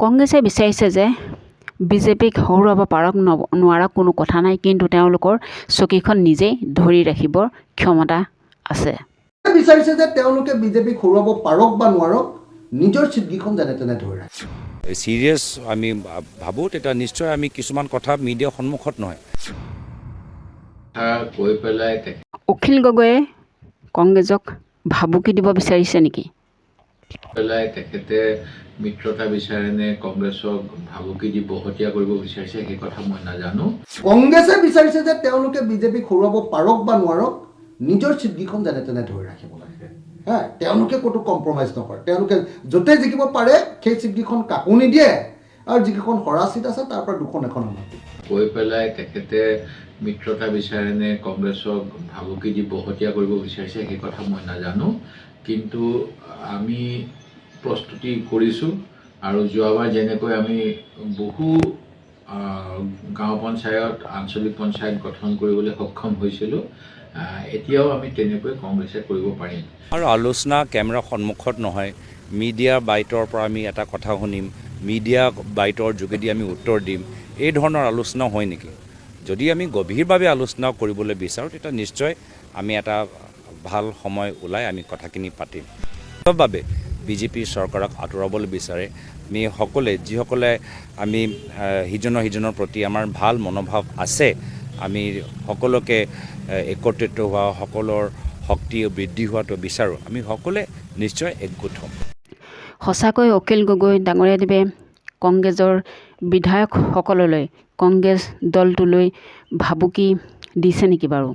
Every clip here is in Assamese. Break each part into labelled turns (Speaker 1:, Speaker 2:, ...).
Speaker 1: কংগ্ৰেছে বিচাৰিছে যে বিজেপিক হৰুৱাব পাৰক নোৱাৰক কোনো কথা নাই, কিন্তু তেওঁলোকৰ চকীখন নিজেই ধৰি ৰাখিবৰ ক্ষমতা আছে।
Speaker 2: বিচাৰিছে যে তেওঁলোকে বিজেপিক হৰুৱাব পাৰক বা নোৱাৰক নিজৰ চিটকেইখন যেনে তেনে ধৰি ৰাখে।
Speaker 3: সিৰিয়াছ আমি ভাবোঁ, তেতিয়া নিশ্চয় আমি কিছুমান কথা মিডিয়াৰ সন্মুখত নহয় কৈ পেলাই
Speaker 1: অখিল গগৈয়ে কংগ্ৰেছক ভাবুকি দিব বিচাৰিছে নেকি?
Speaker 3: তেখেতে মিত্ৰতা বিচাৰেনে কংগ্ৰেছক ভাবুকি দি বহতীয়া কৰিব বিচাৰিছে, সেই কথা মই নাজানো।
Speaker 2: কংগ্ৰেছে বিচাৰিছে যে তেওঁলোকে বিজেপিক হৰুৱাব পাৰক বা নোৱাৰক নিজৰ চিটকেইখন যেনে তেনে ধৰি ৰাখিব লাগে। তেওঁলোকে ক'তো কম্প্ৰমাইজ নকৰে। তেওঁলোকে য'তে জিকিব পাৰে সেই চিটকেইখন কাকো নিদিয়ে, আৰু যিকেইখন হৰা চিট আছে তাৰ পৰা দুখন এখন আমাৰ
Speaker 3: কৈ পেলাই তেখেতে মিত্ৰতা বিচাৰেনে কংগ্ৰেছক ভাবুকি দি বহতীয়া কৰিব বিচাৰিছে, সেই কথা মই নাজানো। কিন্তু আমি প্ৰস্তুতি কৰিছোঁ, আৰু যোৱাবাৰ যেনেকৈ আমি বহু গাঁও পঞ্চায়ত আঞ্চলিক পঞ্চায়ত গঠন কৰিবলৈ সক্ষম হৈছিলোঁ, এতিয়াও আমি তেনেকৈ কংগ্ৰেছে কৰিব পাৰিম। আৰু আলোচনা কেমেৰা সন্মুখত নহয়, মিডিয়া বাইটৰ পৰা আমি এটা কথা শুনিম, মিডিয়া বাইটৰ যোগেদি আমি উত্তৰ দিম, এই ধৰণৰ আলোচনা হয় নেকি? যদি আমি গভীৰভাৱে আলোচনা কৰিবলৈ বিচাৰোঁ, তেতিয়া নিশ্চয় আমি এটা ভাল সময় ওলাই আমি কথাখিনি পাতিম। বাবে বিজেপি চৰকাৰক আঁতৰাবলৈ বিচাৰে, আমি সকলোৱে যিসকলে আমি সিজনৰ প্ৰতি আমাৰ ভাল মনোভাৱ আছে, আমি সকলোকে একত্ৰিত হোৱা, সকলৰ শক্তি বৃদ্ধি হোৱাটো বিচাৰোঁ, আমি সকলোৱে নিশ্চয় একগোট হ'ম।
Speaker 1: সঁচাকৈ অখিল গগৈ ডাঙৰীয়াদেৱে কংগ্ৰেছৰ বিধায়কসকললৈ, কংগ্ৰেছ দলটোলৈ ভাবুকি দিছে নেকি বাৰু?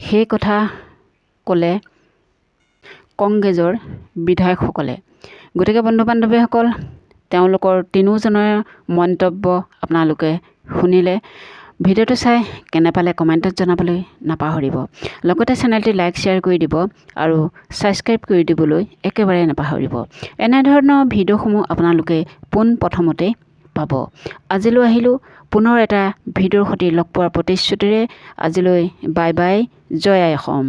Speaker 1: সেই কথা ক'লে কংগ্ৰেছৰ বিধায়কসকলে। গতিকে বন্ধু বান্ধৱীসকল, তেওঁলোকৰ তিনিওজনৰ মন্তব্য আপোনালোকে শুনিলে। ভিডিঅ'টো চাই কেনে পালে কমেণ্টত জনাবলৈ নাপাহৰিব। লগতে চেনেলটি লাইক শ্বেয়াৰ কৰি দিব আৰু ছাবস্ক্ৰাইব কৰি দিবলৈ একেবাৰে নাপাহৰিব। এনেধৰণৰ ভিডিঅ'সমূহ আপোনালোকে পোনপ্ৰথমতেই পাব। আজিলৈ আহিলোঁ পুনৰ এটা ভিডিঅ'ৰ সৈতে লগ পোৱাৰ প্ৰতিশ্ৰুতিৰে। আজিলৈ বাই বাই, জয় আই অসম।